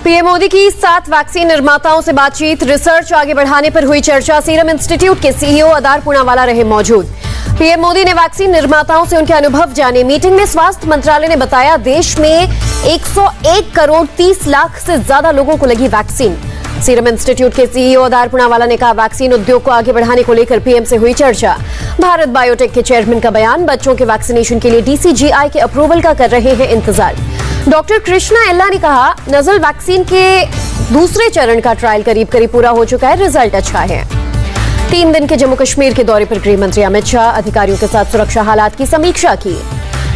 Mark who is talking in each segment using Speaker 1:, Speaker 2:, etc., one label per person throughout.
Speaker 1: PM Modi की 7 vaccine निर्माताओं से बातचीत, रिसर्च आगे बढ़ाने पर हुई चर्चा। सीरम इंस्टीट्यूट के सीईओ अदार पूनावाला रहे मौजूद। पीएम मोदी ने वैक्सीन निर्माताओं से उनके अनुभव जाने। मीटिंग में स्वास्थ्य मंत्रालय ने बताया देश में 101 करोड़ 30 लाख से ज्यादा लोगों को लगी वैक्सीन। सीरम इंस्टीट्यूट के सीईओ अदार पूनावाला ने कहा वैक्सीन उद्योग को आगे बढ़ाने को लेकर पीएम से हुई चर्चा। भारत बायोटेक के चेयरमैन का बयान, बच्चों के वैक्सीनेशन के लिए डीसीजीआई के अप्रूवल का कर रहे हैं इंतजार। डॉक्टर कृष्णा एल्ला ने कहा नजल वैक्सीन के दूसरे चरण का ट्रायल करीब पूरा हो चुका है, रिजल्ट अच्छा है। 3 दिन के जम्मू कश्मीर के दौरे पर गृह मंत्री अमित शाह अधिकारियों के साथ सुरक्षा हालात की समीक्षा की।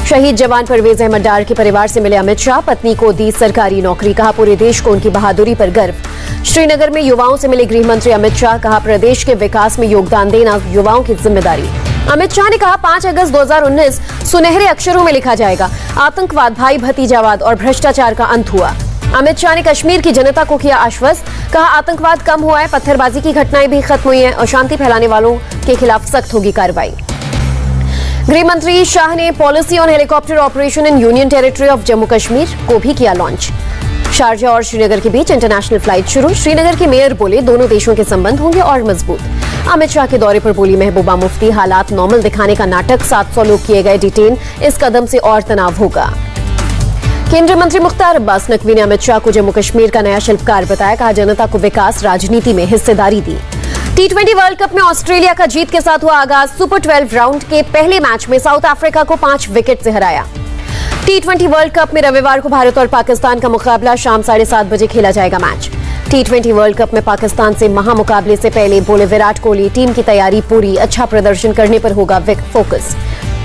Speaker 1: शहीद जवान परवेज अहमद डार के परिवार से मिले अमित शाह, पत्नी को दी सरकारी नौकरी, कहा पूरे देश को उनकी बहादुरी पर गर्व। श्रीनगर में युवाओं से मिले गृह मंत्री अमित शाह, कहा प्रदेश के विकास में योगदान देना युवाओं की जिम्मेदारी। अमित शाह ने कहा 5 अगस्त 2019 सुनहरे अक्षरों में लिखा जाएगा। आतंकवाद, भाई भतीजावाद और भ्रष्टाचार का अंत हुआ। अमित शाह ने कश्मीर की जनता को किया आश्वस्त, कहा आतंकवाद कम हुआ है, पत्थरबाजी की घटनाएं भी खत्म हुई हैं और शांति फैलाने वालों के खिलाफ सख्त होगी कार्रवाई। गृह मंत्री शाह ने policy on helicopter operation in union territory of Jammu Kashmir को भी किया लॉन्च। शारजा और श्रीनगर के बीच इंटरनेशनल फ्लाइट शुरू। श्रीनगर के मेयर बोले दोनों देशों के संबंध होंगे और मजबूत। अमित शाह के दौरे पर बोली महबूबा मुफ्ती, हालात नॉर्मल दिखाने का नाटक, 700 लोग किए गए डिटेन, इस कदम से और तनाव होगा। केंद्रीय मंत्री मुख्तार अब्बास नकवी ने अमित शाह को जम्मू कश्मीर का नया शिल्पकार बताया, कहा जनता को विकास राजनीति में हिस्सेदारी दी। T20 वर्ल्ड कप में ऑस्ट्रेलिया का जीत के साथ हुआ आगाज। सुपर 12 राउंड के पहले मैच में साउथ अफ्रीका को 5 विकेट से हराया। T20 वर्ल्ड कप में रविवार को भारत और पाकिस्तान का मुकाबला, शाम 7:30 बजे खेला जाएगा मैच। T20 वर्ल्ड कप में पाकिस्तान से महामुकाबले से पहले बोले विराट कोहली, टीम की तैयारी पूरी, अच्छा प्रदर्शन करने पर होगा फोकस।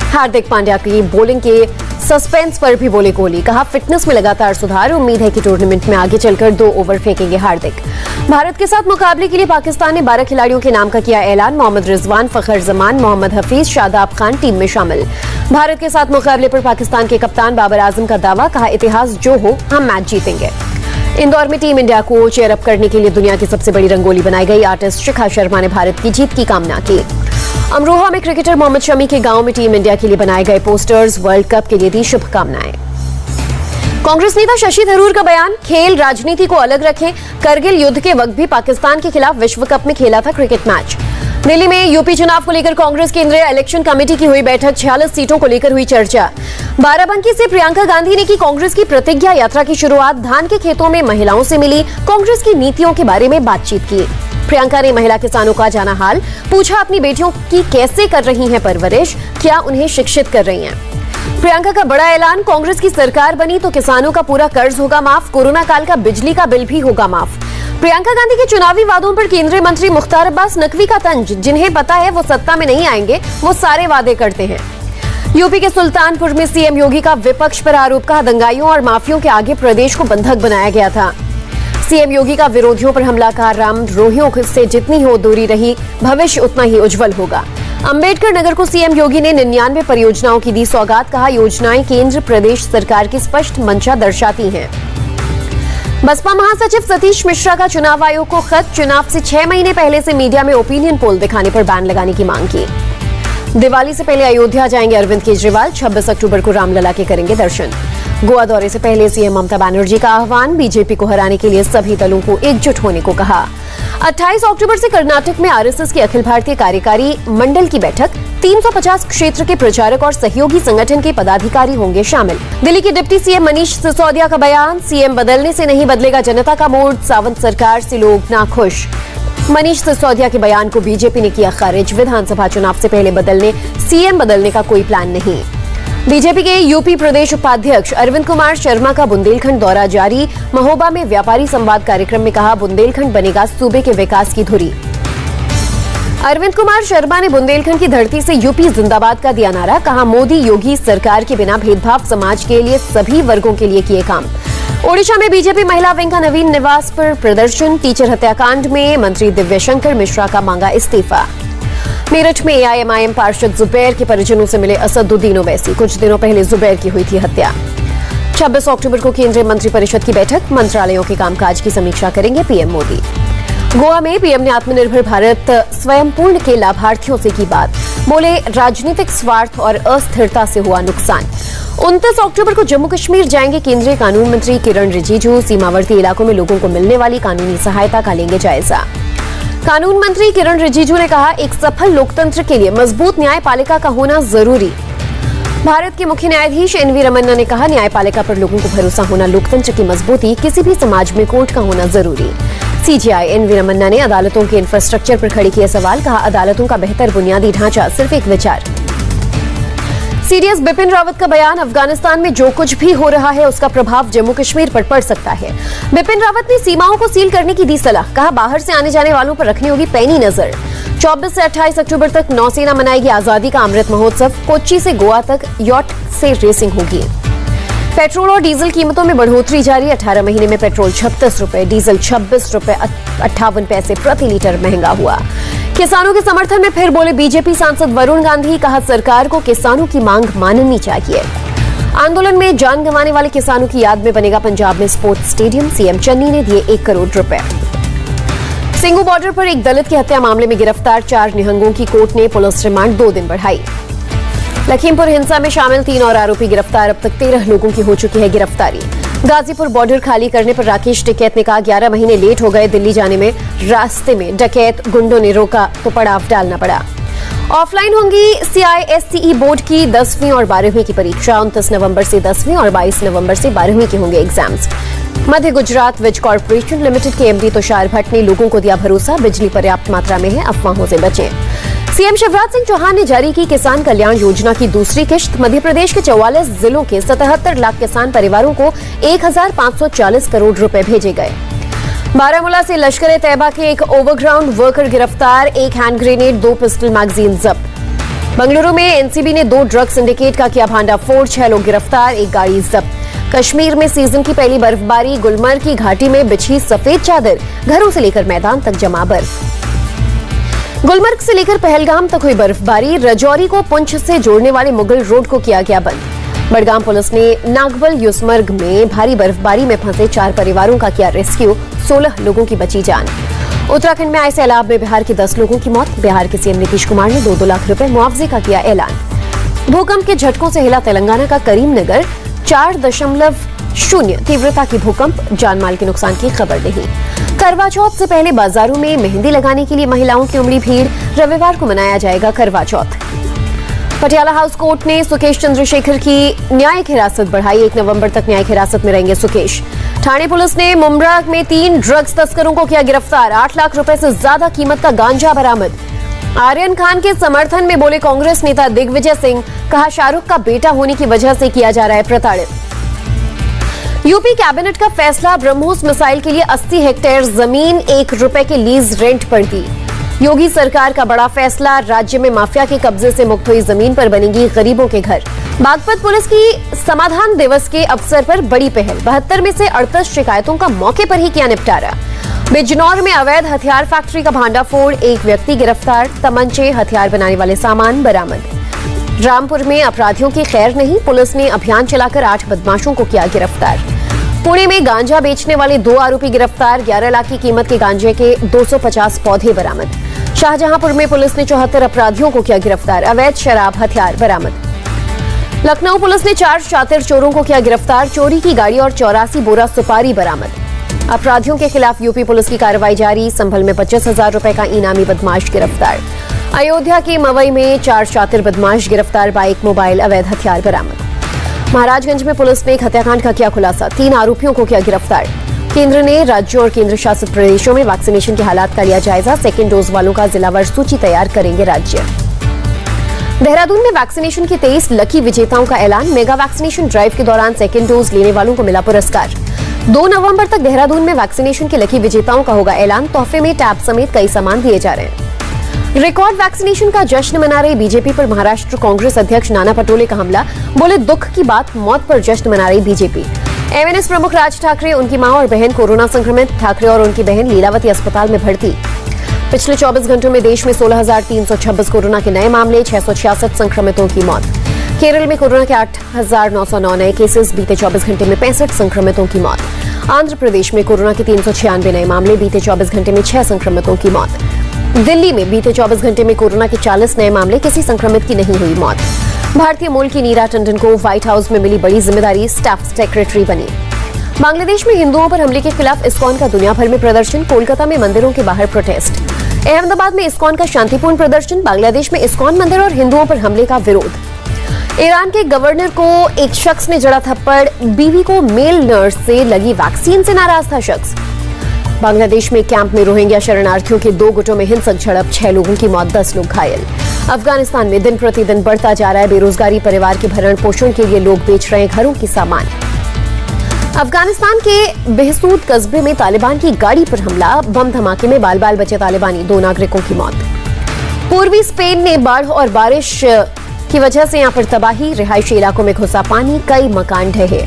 Speaker 1: हार्दिक पांड्या की बॉलिंग के सस्पेंस पर भी बोले कोहली, कहा फिटनेस में लगातार सुधार, उम्मीद है कि टूर्नामेंट में आगे चलकर 2 ओवर फेंकेंगे हार्दिक। भारत के साथ मुकाबले के लिए पाकिस्तान ने 12 खिलाड़ियों के नाम का किया ऐलान। मोहम्मद रिजवान, फखर जमान, मोहम्मद हफीज, शादाब खान टीम में शामिल। भारत के साथ मुकाबले पर पाकिस्तान के कप्तान बाबर आजम का दावा, कहा इतिहास जो हो हम मैच जीतेंगे। इंदौर में टीम इंडिया को चेयरअप करने के लिए दुनिया की सबसे बड़ी रंगोली बनाई गई। आर्टिस्ट शिखा शर्मा ने भारत की जीत की कामना की। अमरोहा में क्रिकेटर मोहम्मद शमी के गांव में टीम इंडिया के लिए बनाए गए पोस्टर्स, वर्ल्ड कप के लिए दी शुभकामनाएं। कांग्रेस नेता शशि थरूर का बयान, खेल राजनीति को अलग रखें, करगिल युद्ध के वक्त भी पाकिस्तान के खिलाफ विश्व कप में खेला था क्रिकेट मैच। दिल्ली में यूपी चुनाव को लेकर कांग्रेस केंद्रीय इलेक्शन कमेटी की हुई बैठक, 46 सीटों को लेकर हुई चर्चा। बाराबंकी से प्रियंका गांधी ने की कांग्रेस की प्रतिज्ञा यात्रा की शुरुआत। धान के खेतों में महिलाओं से मिली, कांग्रेस की नीतियों के बारे में बातचीत की। प्रियंका ने महिला किसानों का जाना हाल पूछा, अपनी बेटियों की कैसे कर रही हैं परवरिश, क्या उन्हें शिक्षित कर रही हैं। प्रियंका का बड़ा ऐलान, कांग्रेस की सरकार बनी तो किसानों का पूरा कर्ज होगा माफ, कोरोना काल का बिजली का बिल भी होगा माफ। प्रियंका गांधी के चुनावी वादों पर केंद्रीय मंत्री मुख्तार अब्बास नकवी का तंज, जिन्हें पता है वो सत्ता में नहीं आएंगे, वो सारे वादे करते हैं। यूपी के सुल्तानपुर में सीएम योगी का विपक्ष पर आरोप, कहा दंगाइयों और माफियों के आगे प्रदेश को बंधक बनाया गया था। सीएम योगी का विरोधियों पर हमला, कहा रामद्रोहियों से जितनी हो दूरी रही, भविष्य उतना ही उज्जवल होगा। अंबेडकर नगर को सीएम योगी ने 99 परियोजनाओं की दी सौगात, कहा योजनाएं केंद्र प्रदेश सरकार की स्पष्ट मंशा दर्शाती हैं। बसपा महासचिव सतीश मिश्रा का चुनाव आयोग को खत, चुनाव से 6 महीने पहले से मीडिया में ओपिनियन पोल दिखाने पर बैन लगाने की मांग की। दिवाली से पहले अयोध्या जाएंगे अरविंद केजरीवाल, 26 अक्टूबर को रामलला के करेंगे दर्शन। गोवा दौरे से पहले सीएम ममता बनर्जी का आह्वान, बीजेपी को हराने के लिए सभी दलों को एकजुट होने को कहा। 28 अक्टूबर से कर्नाटक में आरएसएस की अखिल भारतीय कार्यकारी मंडल की बैठक, 350 क्षेत्र के प्रचारक और सहयोगी संगठन के पदाधिकारी होंगे शामिल। दिल्ली के डिप्टी सीएम मनीष सिसोदिया का बयान, सीएम बदलने से नहीं बदलेगा जनता का मूड, सावंत सरकार से लोग नाखुश। मनीष सिसोदिया के बयान को बीजेपी ने किया खारिज, विधानसभा चुनाव से पहले सीएम बदलने का कोई प्लान नहीं। बीजेपी के यूपी प्रदेश उपाध्यक्ष अरविंद कुमार शर्मा का बुंदेलखंड दौरा जारी, महोबा में व्यापारी संवाद कार्यक्रम में कहा बुंदेलखंड बनेगा सूबे के विकास की धुरी। अरविंद कुमार शर्मा ने बुंदेलखंड की धरती से यूपी जिंदाबाद का दिया नारा, कहा मोदी योगी सरकार के बिना भेदभाव समाज के लिए सभी वर्गों के लिए किए काम। ओडिशा में बीजेपी महिला विंग का नवीन निवास पर प्रदर्शन, टीचर हत्याकांड में मंत्री दिव्यशंकर मिश्रा का मांगा इस्तीफा। मेरठ में एआईएमआईएम पार्षद जुबैर के परिजनों से मिले असदुद्दीन ओवैसी, कुछ दिनों पहले जुबैर की हुई थी हत्या। 26 अक्टूबर को केंद्रीय मंत्रिपरिषद की बैठक, मंत्रालयों के कामकाज की समीक्षा करेंगे पीएम मोदी। गोवा में पीएम ने आत्मनिर्भर भारत स्वयंपूर्ण के लाभार्थियों से की बात, बोले राजनीतिक स्वार्थ और अस्थिरता से हुआ नुकसान। 29 अक्टूबर को जम्मू कश्मीर जाएंगे केंद्रीय कानून मंत्री किरण रिजिजू। सीमावर्ती इलाकों में लोगों को मिलने वाली कानूनी सहायता का लेंगे जायजा। कानून मंत्री किरण रिजिजू ने कहा, एक सफल लोकतंत्र के लिए मजबूत न्यायपालिका का होना जरूरी। भारत के मुख्य न्यायाधीश एनवी रमन्ना ने कहा, न्यायपालिका पर लोगों को भरोसा होना लोकतंत्र की मजबूती, किसी भी समाज में कोर्ट का होना जरूरी। सीजेआई एनवी रमन्ना ने अदालतों के इंफ्रास्ट्रक्चर पर खड़े किए सवाल। कहा, अदालतों का बेहतर बुनियादी ढांचा सिर्फ एक विचार। सीडीएस बिपिन रावत का बयान, अफगानिस्तान में जो कुछ भी हो रहा है उसका प्रभाव जम्मू कश्मीर पर पड़ सकता है। बिपिन रावत ने सीमाओं को सील करने की दी सलाह। कहा, बाहर से आने जाने वालों पर रखनी होगी पैनी नजर। 24 से 28 अक्टूबर तक नौसेना मनाएगी आजादी का अमृत महोत्सव। कोच्चि से गोवा तक यॉट से रेसिंग होगी। पेट्रोल और डीजल कीमतों में बढ़ोतरी जारी। 18 महीने में पेट्रोल 36 रुपए, डीजल 26 रुपए 58 पैसे प्रति लीटर महंगा हुआ। किसानों के समर्थन में फिर बोले बीजेपी सांसद वरुण गांधी। कहा, सरकार को किसानों की मांग माननी चाहिए। आंदोलन में जान गंवाने वाले किसानों की याद में बनेगा पंजाब में स्पोर्ट्स स्टेडियम। सीएम चन्नी ने दिए 1 करोड़ रुपए। सिंगू बॉर्डर पर एक दलित की हत्या मामले में गिरफ्तार 4 निहंगों की कोर्ट ने पुलिस रिमांड 2 दिन बढ़ाई। लखीमपुर हिंसा में शामिल 3 और आरोपी गिरफ्तार। अब तक 13 लोगों की हो चुकी है गिरफ्तारी। गाजीपुर बॉर्डर खाली करने पर राकेश टिकैत ने कहा, 11 महीने लेट हो गए दिल्ली जाने में। रास्ते में डकैत गुंडों ने रोका तो पड़ाव डालना पड़ा। ऑफलाइन होंगी CISCE बोर्ड की 10वीं और 12वीं की परीक्षा। 29 नवंबर से 10वीं और 22 नवंबर से 12वीं के होंगे एग्जाम्स। मध्य गुजरात विज कॉर्पोरेशन लिमिटेड के MD तुषार भट्ट ने लोगों को दिया भरोसा, बिजली पर्याप्त मात्रा में है, अफवाहों से बचें। सीएम शिवराज सिंह चौहान ने जारी की किसान कल्याण योजना की दूसरी किश्त। मध्य प्रदेश के 44 जिलों के 77 लाख किसान परिवारों को 1540 करोड़ रुपए भेजे गए। बारामूला से लश्कर तैयबा के एक ओवरग्राउंड वर्कर गिरफ्तार। 1 हैंड ग्रेनेड, 2 पिस्टल मैगजीन जब्त। बंगलुरु में एनसीबी ने 2 ड्रग सिंडिकेट का किया भांडाफोड़। 6 लोग गिरफ्तार, 1 गाड़ी जब्त। कश्मीर में सीजन की पहली बर्फबारी। गुलमर्ग की घाटी में बिछी सफेद चादर, घरों से लेकर मैदान तक जमा बर्फ। गुलमर्ग से लेकर पहलगाम तक हुई बर्फबारी। रजौरी को पुंछ से जोड़ने वाले मुगल रोड को किया गया बंद। बड़गाम पुलिस ने नागबल युसमर्ग में भारी बर्फबारी में फंसे 4 परिवारों का किया रेस्क्यू। 16 लोगों की बची जान। उत्तराखंड में आए सैलाब में बिहार के 10 लोगों की मौत। बिहार के सीएम नीतीश कुमार ने 2-2 लाख रुपए मुआवजे का किया ऐलान। भूकंप के झटकों से हिला तेलंगाना का करीमनगर। 4.0 तीव्रता की भूकंप, जानमाल के नुकसान की खबर नहीं। करवा चौथ से पहले बाजारों में मेहंदी लगाने के लिए महिलाओं की उमड़ी भीड़। रविवार को मनाया जाएगा करवा चौथ। पटियाला हाउस कोर्ट ने सुकेश चंद्रशेखर की न्यायिक हिरासत बढ़ाई। 1 नवंबर तक न्यायिक हिरासत में रहेंगे सुकेश। ठाणे पुलिस ने मुंब्रा में 3 ड्रग्स तस्करों को किया गिरफ्तार। 8 लाख रुपए से ज्यादा कीमत का गांजा बरामद। आर्यन खान के समर्थन में बोले कांग्रेस नेता दिग्विजय सिंह। कहा, शाहरुख का बेटा होने की वजह से किया जा रहा है प्रताड़ित। यूपी कैबिनेट का फैसला, ब्रह्मोस मिसाइल के लिए 80 हेक्टेयर जमीन 1 रुपए के लीज रेंट पर दी। योगी सरकार का बड़ा फैसला, राज्य में माफिया के कब्जे से मुक्त हुई जमीन पर बनेंगी गरीबों के घर। बागपत पुलिस की समाधान दिवस के अवसर पर बड़ी पहल। 72 में से 38 शिकायतों का मौके पर ही किया निपटारा। बिजनौर में अवैध हथियार फैक्ट्री का भांडाफोड़। 1 व्यक्ति गिरफ्तार। तमंचे, हथियार बनाने वाले सामान बरामद। रामपुर में अपराधियों की खैर नहीं। पुलिस ने अभियान चलाकर 8 बदमाशों को किया गिरफ्तार। पुणे में गांजा बेचने वाले 2 आरोपी गिरफ्तार। 11 लाख की कीमत के गांजे के 250 पौधे बरामद। शाहजहांपुर में पुलिस ने 74 अपराधियों को किया गिरफ्तार। अवैध शराब, हथियार बरामद। लखनऊ पुलिस ने 4 शातिर चोरों को किया गिरफ्तार। चोरी की गाड़ी और 84 बोरा सुपारी बरामद। अपराधियों के खिलाफ यूपी पुलिस की कार्रवाई जारी। संभल में 25,000 रुपए का इनामी बदमाश गिरफ्तार। अयोध्या के मवई में 4 शातिर बदमाश गिरफ्तार। बाइक, मोबाइल, अवैध हथियार बरामद। महाराजगंज में पुलिस ने एक हत्याकांड का किया खुलासा। 3 आरोपियों को किया गिरफ्तार। केंद्र ने राज्यों और केंद्र शासित प्रदेशों में वैक्सीनेशन के हालात का लिया जायजा। 2nd डोज वालों का जिलावार सूची तैयार करेंगे राज्य। देहरादून में वैक्सीनेशन के 23 लकी विजेताओं का ऐलान। मेगा वैक्सीनेशन ड्राइव के दौरान 2nd डोज लेने वालों को मिला पुरस्कार। 2 नवंबर तक देहरादून में वैक्सीनेशन के लकी विजेताओं का होगा ऐलान। तोहफे में टैब समेत कई सामान दिए जा रहे हैं। रिकॉर्ड वैक्सीनेशन का जश्न मना रही बीजेपी पर महाराष्ट्र कांग्रेस अध्यक्ष नाना पटोले का हमला। बोले, दुख की बात, मौत पर जश्न मना रही बीजेपी। एमएनएस प्रमुख राज ठाकरे, उनकी मां और बहन कोरोना संक्रमित। ठाकरे और उनकी बहन लीलावती अस्पताल में भर्ती। पिछले 24 घंटों में देश में 16,326 कोरोना के नए मामले। 666 संक्रमितों की मौत। केरल में कोरोना के 8,909 नए केसेस। बीते 24 घंटे में 65 संक्रमितों की मौत। आंध्र प्रदेश में कोरोना के 396 नए मामले। बीते 24 घंटे में 6 संक्रमितों की मौत। दिल्ली में बीते 24 घंटे में कोरोना के 40 नए मामले। किसी संक्रमित की नहीं हुई मौत। भारतीय मूल की नीरा टंडन को व्हाइट हाउस में मिली बड़ी जिम्मेदारी, स्टाफ सेक्रेटरी बनी। बांग्लादेश में हिंदुओं पर हमले के खिलाफ इस्कॉन का दुनिया भर में प्रदर्शन, कोलकाता में मंदिरों के बाहर प्रोटेस्ट। अहमदाबाद में इस्कॉन का शांतिपूर्ण प्रदर्शन, बांग्लादेश में इस्कॉन मंदिर और हिंदुओं पर हमले का विरोध। ईरान के गवर्नर को एक शख्स ने जड़ा थप्पड़, बीवी को मेल नर्स से लगी वैक्सीन से नाराज था शख्स। बांग्लादेश में कैंप में रोहिंग्या शरणार्थियों के 2 गुटों में हिंसक झड़प, 6 लोगों की मौत, 10 लोग घायल। अफगानिस्तान में दिन प्रतिदिन बढ़ता जा रहा है बेरोजगारी, परिवार के भरण पोषण के लिए लोग बेच रहे हैं घरों की सामान। अफगानिस्तान के बेहसूद कस्बे में तालिबान की गाड़ी पर हमला, बम धमाके में बाल बाल बचे तालिबानी, 2 नागरिकों की मौत। पूर्वी स्पेन में बाढ़ और बारिश की वजह से यहां पर तबाही, रिहायशी इलाकों में घुसा पानी, कई मकान ढहे।